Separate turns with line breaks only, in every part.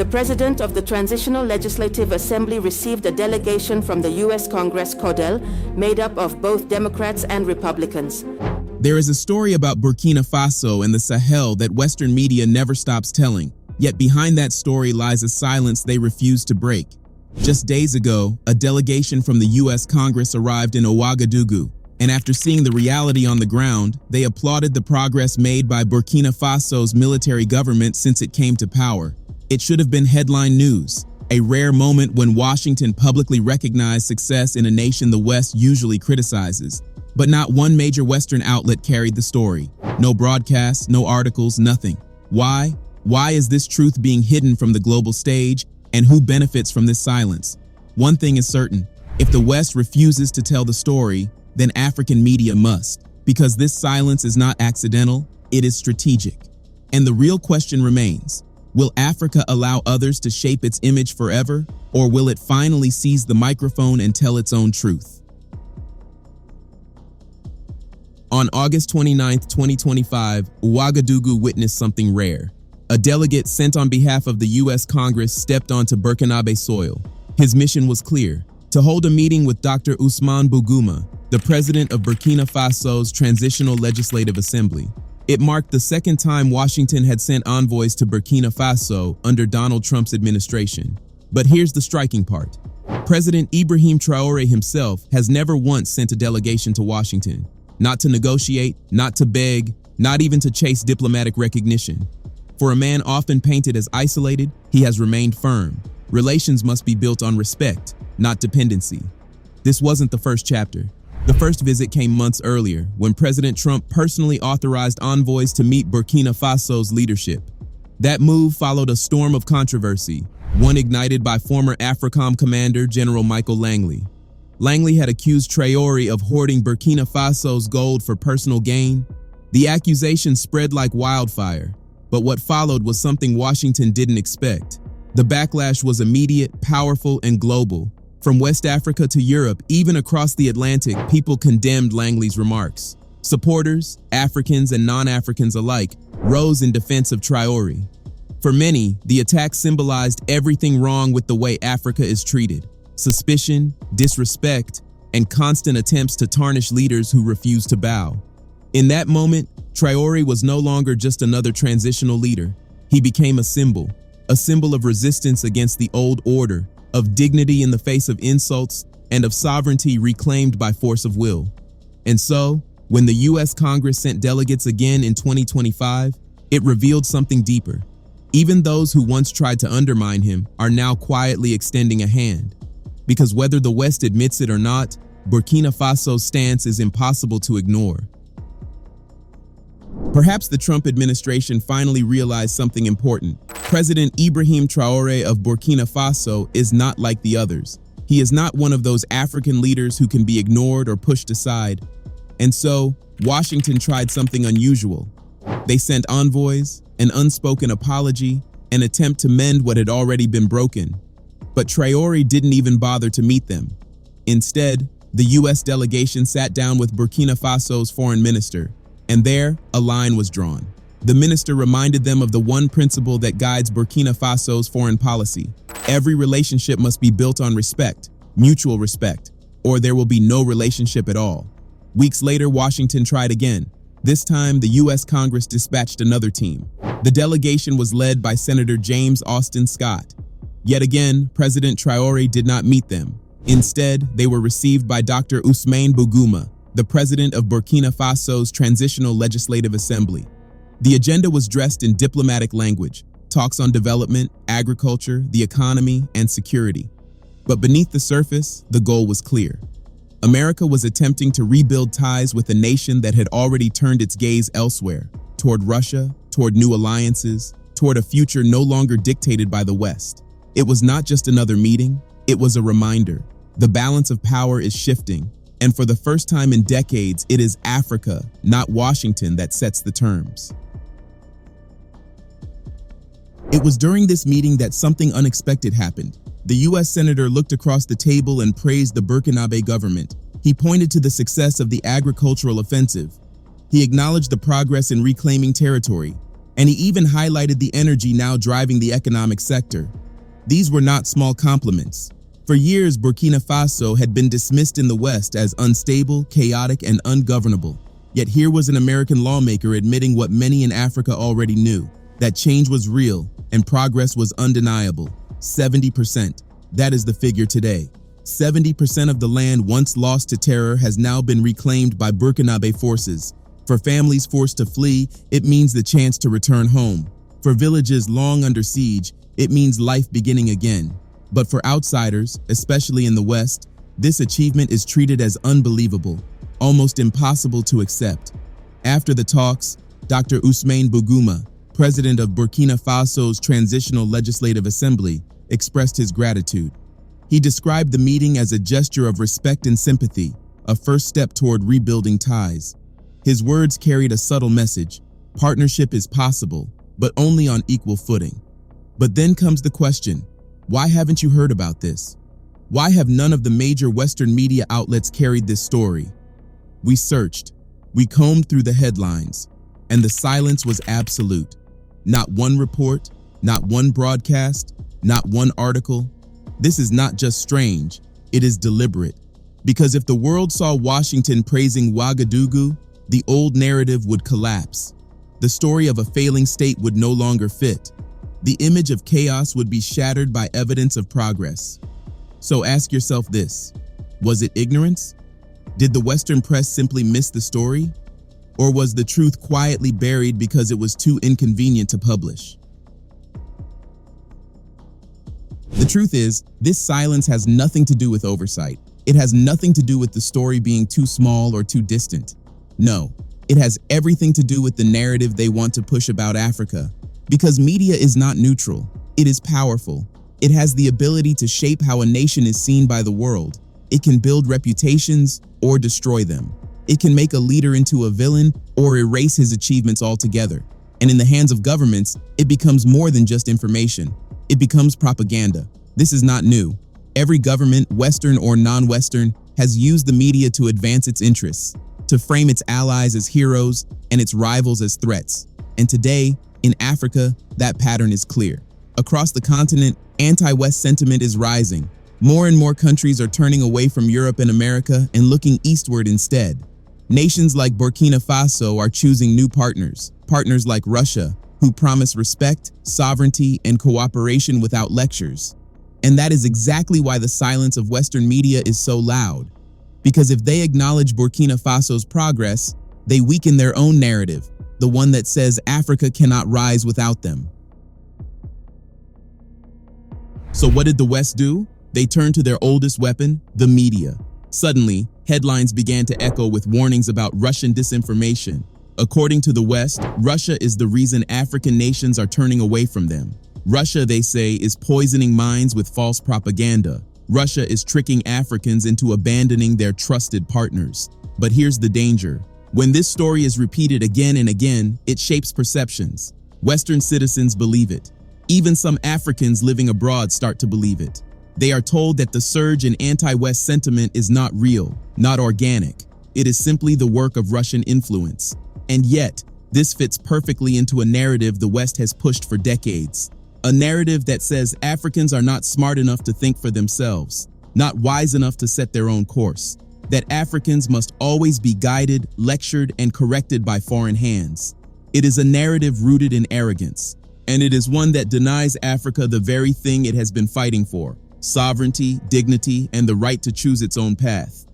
the President of the Transitional Legislative Assembly received a delegation from the U.S. Congress CODEL, made up of both Democrats and Republicans.
There is a story about Burkina Faso and the Sahel that Western media never stops telling, yet behind that story lies a silence they refuse to break. Just days ago, a delegation from the U.S. Congress arrived in Ouagadougou, and after seeing the reality on the ground, they applauded the progress made by Burkina Faso's military government since it came to power. It should have been headline news, a rare moment when Washington publicly recognized success in a nation the West usually criticizes. But not one major Western outlet carried the story. No broadcasts, no articles, nothing. Why? Why is this truth being hidden from the global stage, and who benefits from this silence? One thing is certain: if the West refuses to tell the story, then African media must, because this silence is not accidental, it is strategic. And the real question remains: will Africa allow others to shape its image forever, or will it finally seize the microphone and tell its own truth? On August 29, 2025, Ouagadougou witnessed something rare. A delegate sent on behalf of the U.S. Congress stepped onto Burkinabe soil. His mission was clear: to hold a meeting with Dr. Ousmane Bougouma, the president of Burkina Faso's Transitional Legislative Assembly. It marked the second time Washington had sent envoys to Burkina Faso under Donald Trump's administration. But here's the striking part: President Ibrahim Traoré himself has never once sent a delegation to Washington. Not to negotiate, not to beg, not even to chase diplomatic recognition. For a man often painted as isolated, he has remained firm. Relations must be built on respect, not dependency. This wasn't the first chapter. The first visit came months earlier, when President Trump personally authorized envoys to meet Burkina Faso's leadership. That move followed a storm of controversy, one ignited by former AFRICOM commander General Michael Langley. Langley had accused Traoré of hoarding Burkina Faso's gold for personal gain. The accusation spread like wildfire, but what followed was something Washington didn't expect. The backlash was immediate, powerful, and global. From West Africa to Europe, even across the Atlantic, people condemned Langley's remarks. Supporters, Africans and non-Africans alike, rose in defense of Traoré. For many, the attack symbolized everything wrong with the way Africa is treated: suspicion, disrespect, and constant attempts to tarnish leaders who refuse to bow. In that moment, Traoré was no longer just another transitional leader. He became a symbol of resistance against the old order, of dignity in the face of insults, and of sovereignty reclaimed by force of will. And so, when the U.S. Congress sent delegates again in 2025, it revealed something deeper. Even those who once tried to undermine him are now quietly extending a hand. Because whether the West admits it or not, Burkina Faso's stance is impossible to ignore. Perhaps the Trump administration finally realized something important. President Ibrahim Traoré of Burkina Faso is not like the others. He is not one of those African leaders who can be ignored or pushed aside. And so, Washington tried something unusual. They sent envoys, an unspoken apology, an attempt to mend what had already been broken. But Traoré didn't even bother to meet them. Instead, the U.S. delegation sat down with Burkina Faso's foreign minister, and there, a line was drawn. The minister reminded them of the one principle that guides Burkina Faso's foreign policy: every relationship must be built on respect, mutual respect, or there will be no relationship at all. Weeks later, Washington tried again. This time, the U.S. Congress dispatched another team. The delegation was led by Senator James Austin Scott. Yet again, President Traoré did not meet them. Instead, they were received by Dr. Ousmane Bougouma, the president of Burkina Faso's Transitional Legislative Assembly. The agenda was dressed in diplomatic language, talks on development, agriculture, the economy, and security. But beneath the surface, the goal was clear. America was attempting to rebuild ties with a nation that had already turned its gaze elsewhere, toward Russia, toward new alliances, toward a future no longer dictated by the West. It was not just another meeting, it was a reminder. The balance of power is shifting, and for the first time in decades, it is Africa, not Washington, that sets the terms. It was during this meeting that something unexpected happened. The U.S. Senator looked across the table and praised the Burkinabe government. He pointed to the success of the agricultural offensive. He acknowledged the progress in reclaiming territory. And he even highlighted the energy now driving the economic sector. These were not small compliments. For years, Burkina Faso had been dismissed in the West as unstable, chaotic, and ungovernable. Yet here was an American lawmaker admitting what many in Africa already knew, that change was real and progress was undeniable. 70%. That is the figure today. 70% of the land once lost to terror has now been reclaimed by Burkinabe forces. For families forced to flee, it means the chance to return home. For villages long under siege, it means life beginning again. But for outsiders, especially in the West, this achievement is treated as unbelievable, almost impossible to accept. After the talks, Dr. Ousmane Bougouma, president of Burkina Faso's Transitional Legislative Assembly, expressed his gratitude. He described the meeting as a gesture of respect and sympathy, a first step toward rebuilding ties. His words carried a subtle message: partnership is possible, but only on equal footing. But then comes the question, why haven't you heard about this? Why have none of the major Western media outlets carried this story? We searched, we combed through the headlines, and the silence was absolute. Not one report, not one broadcast, not one article. This is not just strange, it is deliberate. Because if the world saw Washington praising Ouagadougou, the old narrative would collapse. The story of a failing state would no longer fit. The image of chaos would be shattered by evidence of progress. So ask yourself this: was it ignorance? Did the Western press simply miss the story? Or was the truth quietly buried because it was too inconvenient to publish? The truth is, this silence has nothing to do with oversight. It has nothing to do with the story being too small or too distant. No, it has everything to do with the narrative they want to push about Africa. Because media is not neutral, it is powerful. It has the ability to shape how a nation is seen by the world. It can build reputations or destroy them. It can make a leader into a villain or erase his achievements altogether. And in the hands of governments, it becomes more than just information. It becomes propaganda. This is not new. Every government, Western or non-Western, has used the media to advance its interests, to frame its allies as heroes and its rivals as threats. And today, in Africa, that pattern is clear. Across the continent, anti-West sentiment is rising. More and more countries are turning away from Europe and America and looking eastward instead. Nations like Burkina Faso are choosing new partners like Russia, who promise respect, sovereignty, and cooperation without lectures. And that is exactly why the silence of Western media is so loud. Because if they acknowledge Burkina Faso's progress, they weaken their own narrative, the one that says Africa cannot rise without them. So what did the West do? They turned to their oldest weapon, the media. Suddenly, headlines began to echo with warnings about Russian disinformation. According to the West, Russia is the reason African nations are turning away from them. Russia, they say, is poisoning minds with false propaganda. Russia is tricking Africans into abandoning their trusted partners. But here's the danger. When this story is repeated again and again, it shapes perceptions. Western citizens believe it. Even some Africans living abroad start to believe it. They are told that the surge in anti-West sentiment is not real, not organic. It is simply the work of Russian influence. And yet, this fits perfectly into a narrative the West has pushed for decades. A narrative that says Africans are not smart enough to think for themselves, not wise enough to set their own course. That Africans must always be guided, lectured, and corrected by foreign hands. It is a narrative rooted in arrogance, and it is one that denies Africa the very thing it has been fighting for: sovereignty, dignity, and the right to choose its own path.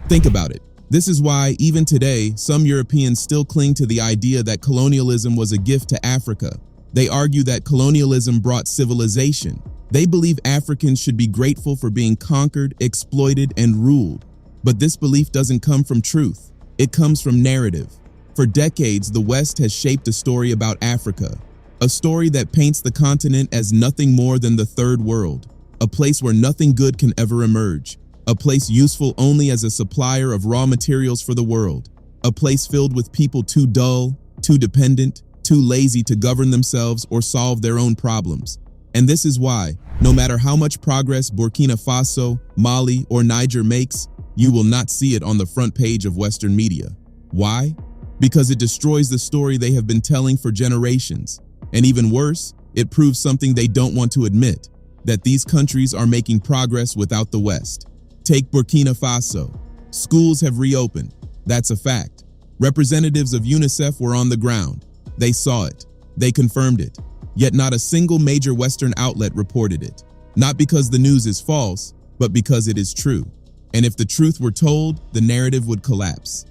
Think about it. This is why, even today, some Europeans still cling to the idea that colonialism was a gift to Africa. They argue that colonialism brought civilization. They believe Africans should be grateful for being conquered, exploited, and ruled. But this belief doesn't come from truth. It comes from narrative. For decades, the West has shaped a story about Africa, a story that paints the continent as nothing more than the third world, a place where nothing good can ever emerge, a place useful only as a supplier of raw materials for the world, a place filled with people too dull, too dependent, too lazy to govern themselves or solve their own problems. And this is why, no matter how much progress Burkina Faso, Mali, or Niger makes, you will not see it on the front page of Western media. Why? Because it destroys the story they have been telling for generations. And even worse, it proves something they don't want to admit, that these countries are making progress without the West. Take Burkina Faso. Schools have reopened. That's a fact. Representatives of UNICEF were on the ground. They saw it. They confirmed it. Yet not a single major Western outlet reported it. Not because the news is false, but because it is true. And if the truth were told, the narrative would collapse.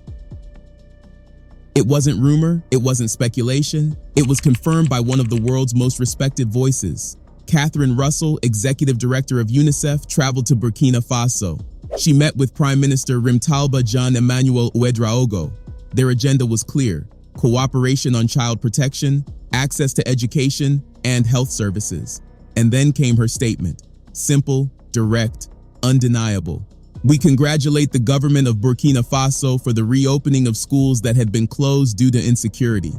It wasn't rumor, it wasn't speculation, it was confirmed by one of the world's most respected voices. Catherine Russell, executive director of UNICEF, traveled to Burkina Faso. She met with Prime Minister Rimtalba Jean-Emmanuel Ouagadougou. Their agenda was clear: cooperation on child protection, access to education, and health services. And then came her statement: simple, direct, undeniable. We congratulate the government of Burkina Faso for the reopening of schools that had been closed due to insecurity.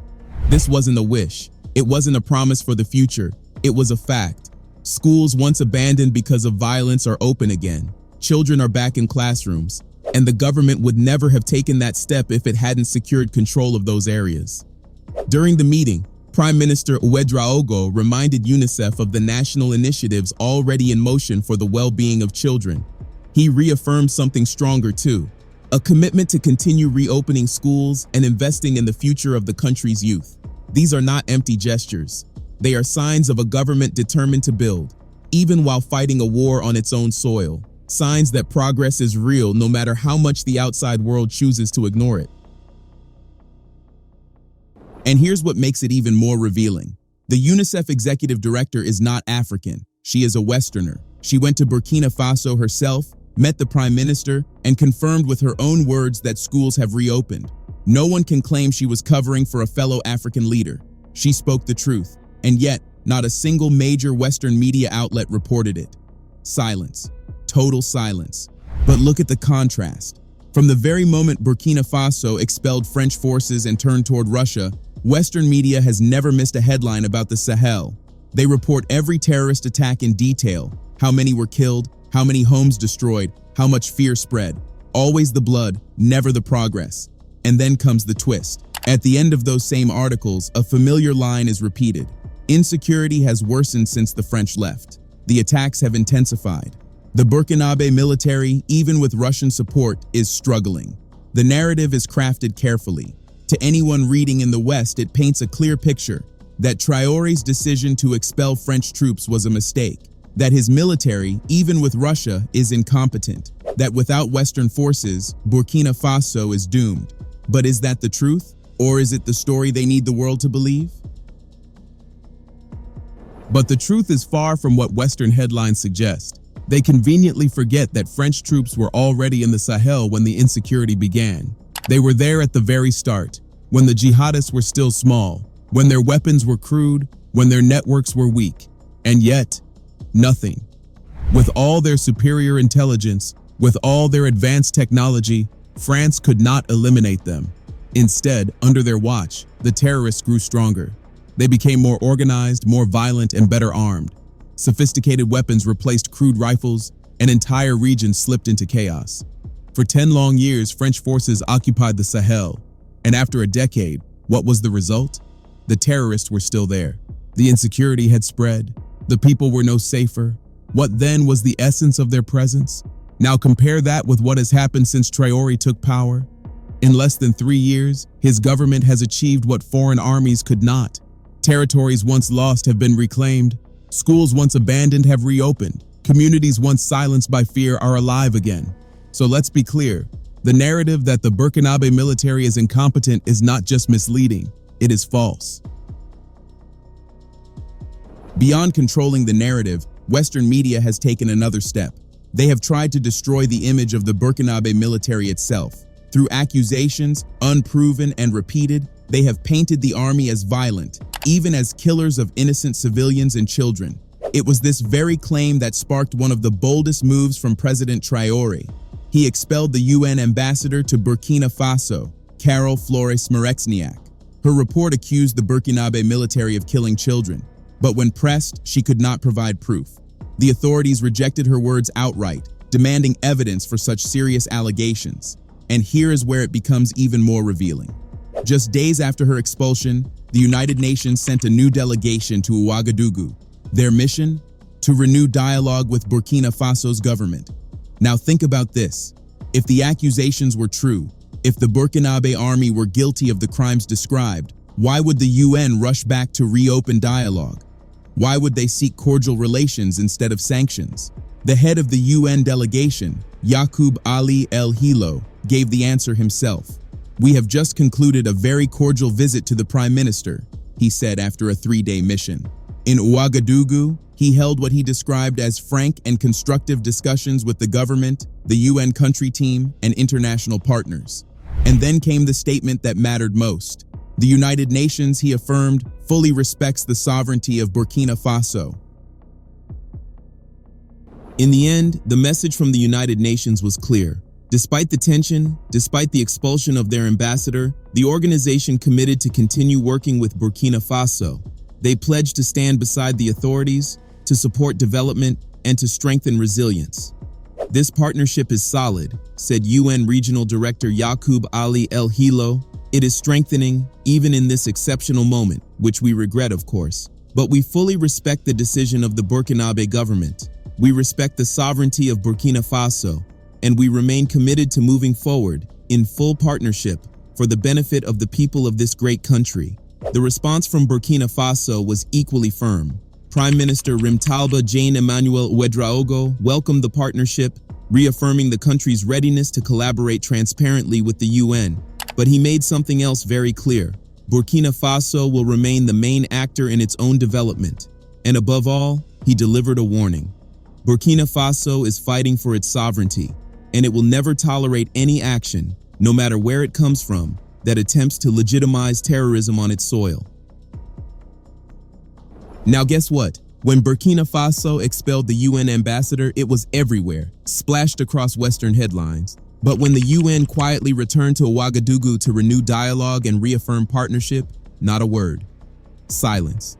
This wasn't a wish. It wasn't a promise for the future. It was a fact. Schools once abandoned because of violence are open again. Children are back in classrooms. And the government would never have taken that step if it hadn't secured control of those areas. During the meeting, Prime Minister Ouagadougou reminded UNICEF of the national initiatives already in motion for the well-being of children. He reaffirmed something stronger too: a commitment to continue reopening schools and investing in the future of the country's youth. These are not empty gestures. They are signs of a government determined to build, even while fighting a war on its own soil. Signs that progress is real no matter how much the outside world chooses to ignore it. And here's what makes it even more revealing. The UNICEF executive director is not African. She is a Westerner. She went to Burkina Faso herself, met the Prime Minister, and confirmed with her own words that schools have reopened. No one can claim she was covering for a fellow African leader. She spoke the truth, and yet not a single major Western media outlet reported it. Silence. Total silence. But look at the contrast. From the very moment Burkina Faso expelled French forces and turned toward Russia, Western media has never missed a headline about the Sahel. They report every terrorist attack in detail: how many were killed, how many homes destroyed, how much fear spread. Always the blood, never the progress. And then comes the twist. At the end of those same articles, a familiar line is repeated: insecurity has worsened since the French left. The attacks have intensified. The Burkinabe military, even with Russian support, is struggling. The narrative is crafted carefully. To anyone reading in the West, it paints a clear picture that Traoré's decision to expel French troops was a mistake, that his military, even with Russia, is incompetent, that without Western forces, Burkina Faso is doomed. But is that the truth? Or is it the story they need the world to believe? But the truth is far from what Western headlines suggest. They conveniently forget that French troops were already in the Sahel when the insecurity began. They were there at the very start, when the jihadists were still small, when their weapons were crude, when their networks were weak. And yet, nothing. With all their superior intelligence, with all their advanced technology, France could not eliminate them. Instead, under their watch, the terrorists grew stronger. They became more organized, more violent, and better armed. Sophisticated weapons replaced crude rifles, and entire regions slipped into chaos. For 10 long years, French forces occupied the Sahel, and after a decade, what was the result? The terrorists were still there. The insecurity had spread. The people were no safer. What then was the essence of their presence? Now compare that with what has happened since Traoré took power. In less than 3 years, his government has achieved what foreign armies could not. Territories once lost have been reclaimed. Schools once abandoned have reopened. Communities once silenced by fear are alive again. So let's be clear. The narrative that the Burkinabe military is incompetent is not just misleading, it is false. Beyond controlling the narrative, Western media has taken another step. They have tried to destroy the image of the Burkinabe military itself. Through accusations, unproven and repeated, they have painted the army as violent, even as killers of innocent civilians and children. It was this very claim that sparked one of the boldest moves from President Traoré. He expelled the UN ambassador to Burkina Faso, Carol Flores Marexniak. Her report accused the Burkinabe military of killing children, but when pressed, she could not provide proof. The authorities rejected her words outright, demanding evidence for such serious allegations. And here is where it becomes even more revealing. Just days after her expulsion, the United Nations sent a new delegation to Ouagadougou. Their mission? To renew dialogue with Burkina Faso's government. Now think about this. If the accusations were true, if the Burkinabe army were guilty of the crimes described, why would the UN rush back to reopen dialogue? Why would they seek cordial relations instead of sanctions? The head of the UN delegation, Yaqub Ali El Hilo, gave the answer himself. "We have just concluded a very cordial visit to the Prime Minister," he said after a 3-day mission. In Ouagadougou, he held what he described as frank and constructive discussions with the government, the UN country team, and international partners. And then came the statement that mattered most. The United Nations, he affirmed, fully respects the sovereignty of Burkina Faso. In the end, the message from the United Nations was clear. Despite the tension, despite the expulsion of their ambassador, the organization committed to continue working with Burkina Faso. They pledged to stand beside the authorities, to support development, and to strengthen resilience. "This partnership is solid," said UN Regional Director Yaqub Ali El Hilo. "It is strengthening, even in this exceptional moment, which we regret, of course. But we fully respect the decision of the Burkinabe government. We respect the sovereignty of Burkina Faso, and we remain committed to moving forward in full partnership for the benefit of the people of this great country." The response from Burkina Faso was equally firm. Prime Minister Rimtalba Jane Emmanuel Ouedraogo welcomed the partnership, reaffirming the country's readiness to collaborate transparently with the UN. But he made something else very clear. Burkina Faso will remain the main actor in its own development. And above all, he delivered a warning. Burkina Faso is fighting for its sovereignty, and it will never tolerate any action, no matter where it comes from, that attempts to legitimize terrorism on its soil. Now guess what? When Burkina Faso expelled the UN ambassador, it was everywhere, splashed across Western headlines. But when the UN quietly returned to Ouagadougou to renew dialogue and reaffirm partnership, not a word. Silence.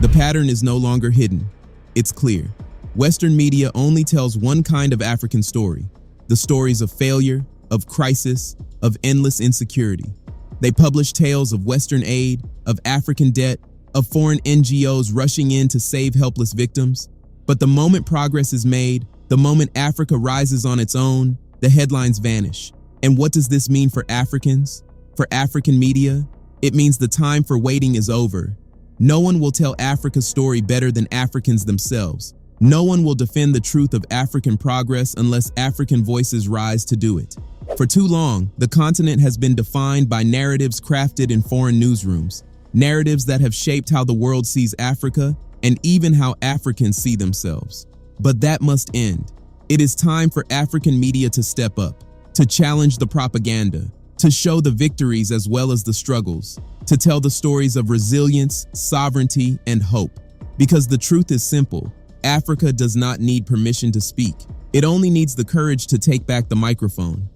The pattern is no longer hidden. It's clear. Western media only tells one kind of African story, the stories of failure, of crisis, of endless insecurity. They publish tales of Western aid, of African debt, of foreign NGOs rushing in to save helpless victims. But the moment progress is made, the moment Africa rises on its own, the headlines vanish. And what does this mean for Africans? For African media? It means the time for waiting is over. No one will tell Africa's story better than Africans themselves. No one will defend the truth of African progress unless African voices rise to do it. For too long, the continent has been defined by narratives crafted in foreign newsrooms, narratives that have shaped how the world sees Africa and even how Africans see themselves. But that must end. It is time for African media to step up, to challenge the propaganda, to show the victories as well as the struggles, to tell the stories of resilience, sovereignty, and hope. Because the truth is simple. Africa does not need permission to speak. It only needs the courage to take back the microphone.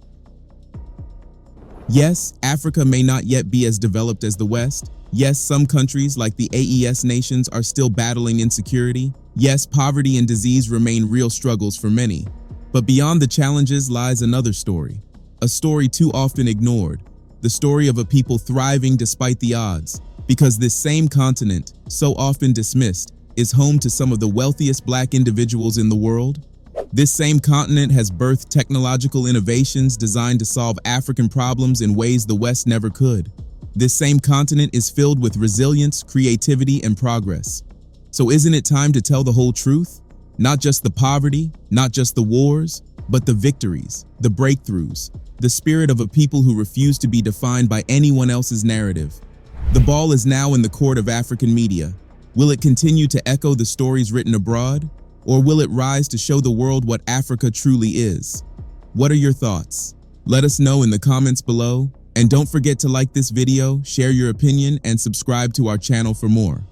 Yes, Africa may not yet be as developed as the West. Yes, some countries like the AES nations are still battling insecurity. Yes, poverty and disease remain real struggles for many. But beyond the challenges lies another story, a story too often ignored, the story of a people thriving despite the odds. Because this same continent, so often dismissed, is home to some of the wealthiest Black individuals in the world. This same continent has birthed technological innovations designed to solve African problems in ways the West never could. This same continent is filled with resilience, creativity, and progress. So isn't it time to tell the whole truth? Not just the poverty, not just the wars, but the victories, the breakthroughs, the spirit of a people who refuse to be defined by anyone else's narrative. The ball is now in the court of African media. Will it continue to echo the stories written abroad? Or will it rise to show the world what Africa truly is? What are your thoughts? Let us know in the comments below. And don't forget to like this video, share your opinion, and subscribe to our channel for more.